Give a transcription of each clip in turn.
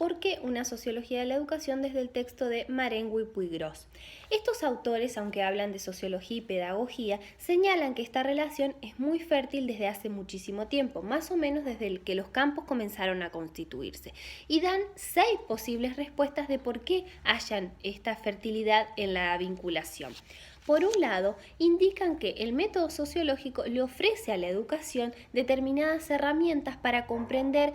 ¿Por qué una sociología de la educación? Desde el texto de Marengo y Puiggrós. Estos autores, aunque hablan de sociología y pedagogía, señalan que esta relación es muy fértil desde hace muchísimo tiempo, más o menos desde que los campos comenzaron a constituirse, y dan 6 posibles respuestas de por qué hayan esta fertilidad en la vinculación. Por un lado, indican que el método sociológico le ofrece a la educación determinadas herramientas para comprender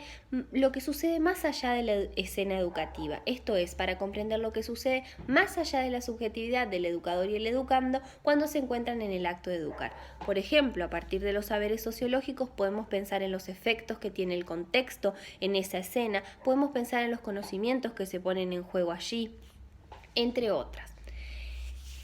lo que sucede más allá de la escena educativa. Esto es, para comprender lo que sucede más allá de la subjetividad del educador y el educando cuando se encuentran en el acto de educar. Por ejemplo, a partir de los saberes sociológicos podemos pensar en los efectos que tiene el contexto en esa escena, podemos pensar en los conocimientos que se ponen en juego allí, entre otras.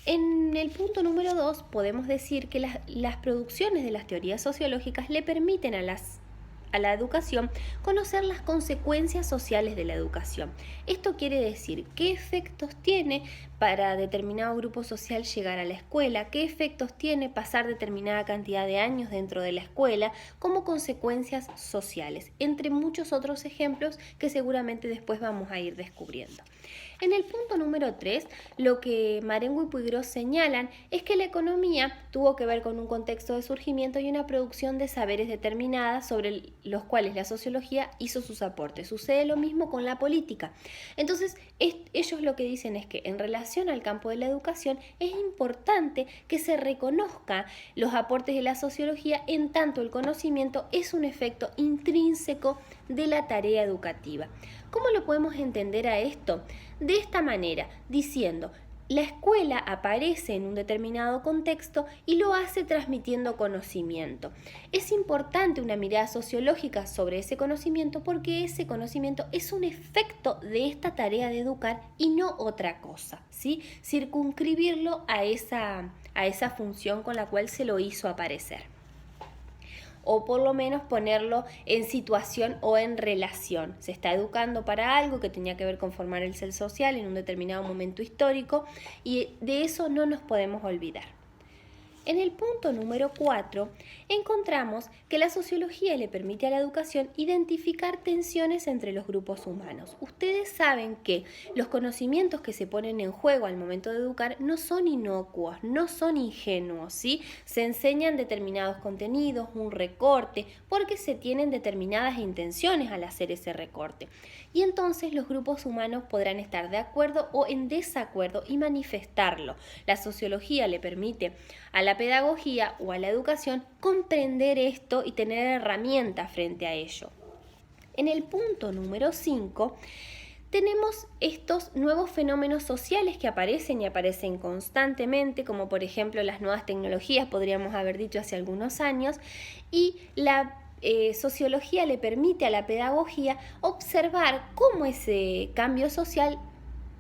En el punto número 2 podemos decir que las producciones de las teorías sociológicas le permiten a la educación conocer las consecuencias sociales de la educación. Esto quiere decir qué efectos tiene para determinado grupo social llegar a la escuela, qué efectos tiene pasar determinada cantidad de años dentro de la escuela como consecuencias sociales, entre muchos otros ejemplos que seguramente después vamos a ir descubriendo. En el punto número 3, lo que Marengo y Puiggrós señalan es que la economía tuvo que ver con un contexto de surgimiento y una producción de saberes determinadas sobre los cuales la sociología hizo sus aportes. Sucede lo mismo con la política. Entonces, ellos lo que dicen es que en relación al campo de la educación es importante que se reconozca los aportes de la sociología, en tanto el conocimiento es un efecto intrínseco de la tarea educativa. ¿Cómo lo podemos entender a esto? De esta manera, diciendo, la escuela aparece en un determinado contexto y lo hace transmitiendo conocimiento. Es importante una mirada sociológica sobre ese conocimiento porque ese conocimiento es un efecto de esta tarea de educar y no otra cosa, ¿sí? Circunscribirlo a esa función con la cual se lo hizo aparecer. O por lo menos ponerlo en situación o en relación. Se está educando para algo que tenía que ver con formar el ser social en un determinado momento histórico y de eso no nos podemos olvidar. En el punto número 4 encontramos que la sociología le permite a la educación identificar tensiones entre los grupos humanos. Ustedes saben que los conocimientos que se ponen en juego al momento de educar no son inocuos, no son ingenuos, ¿sí? Se enseñan determinados contenidos, un recorte, porque se tienen determinadas intenciones al hacer ese recorte. Y entonces los grupos humanos podrán estar de acuerdo o en desacuerdo y manifestarlo. La sociología le permite a la pedagogía o a la educación comprender esto y tener herramientas frente a ello. En el punto número 5 tenemos estos nuevos fenómenos sociales que aparecen y aparecen constantemente, como por ejemplo las nuevas tecnologías, podríamos haber dicho hace algunos años, y la sociología le permite a la pedagogía observar cómo ese cambio social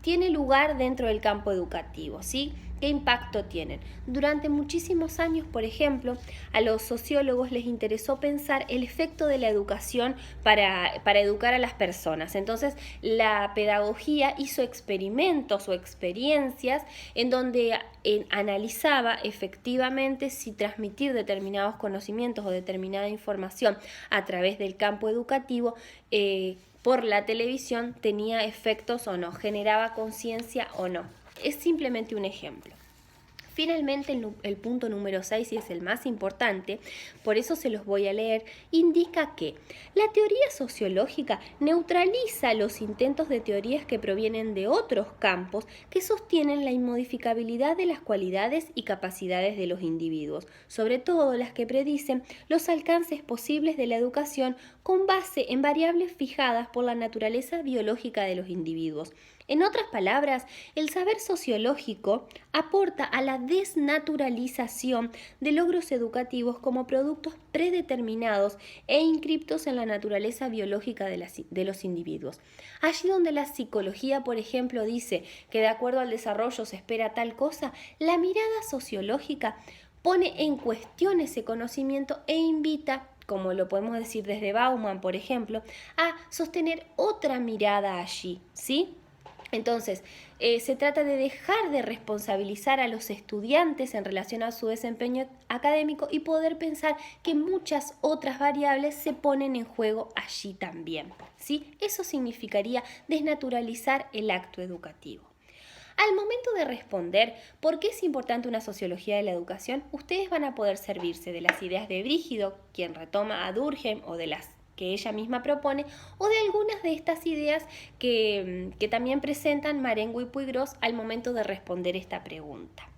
tiene lugar dentro del campo educativo, ¿sí? ¿Qué impacto tienen? Durante muchísimos años, por ejemplo, a los sociólogos les interesó pensar el efecto de la educación para educar a las personas. Entonces, la pedagogía hizo experimentos o experiencias en donde analizaba efectivamente si transmitir determinados conocimientos o determinada información a través del campo educativo por la televisión tenía efectos o no, generaba conciencia o no. Es simplemente un ejemplo. Finalmente, el punto número 6, y es el más importante, por eso se los voy a leer, indica que la teoría sociológica neutraliza los intentos de teorías que provienen de otros campos que sostienen la inmodificabilidad de las cualidades y capacidades de los individuos, sobre todo las que predicen los alcances posibles de la educación con base en variables fijadas por la naturaleza biológica de los individuos. En otras palabras, el saber sociológico aporta a la desnaturalización de logros educativos como productos predeterminados e inscriptos en la naturaleza biológica de los individuos. Allí donde la psicología, por ejemplo, dice que de acuerdo al desarrollo se espera tal cosa, la mirada sociológica pone en cuestión ese conocimiento e invita, como lo podemos decir desde Bauman, por ejemplo, a sostener otra mirada allí, ¿sí? Entonces, se trata de dejar de responsabilizar a los estudiantes en relación a su desempeño académico y poder pensar que muchas otras variables se ponen en juego allí también, ¿sí? Eso significaría desnaturalizar el acto educativo. Al momento de responder por qué es importante una sociología de la educación, ustedes van a poder servirse de las ideas de Brígido, quien retoma a Durkheim, o de las que ella misma propone, o de algunas de estas ideas que también presentan Marengo y Puigros al momento de responder esta pregunta.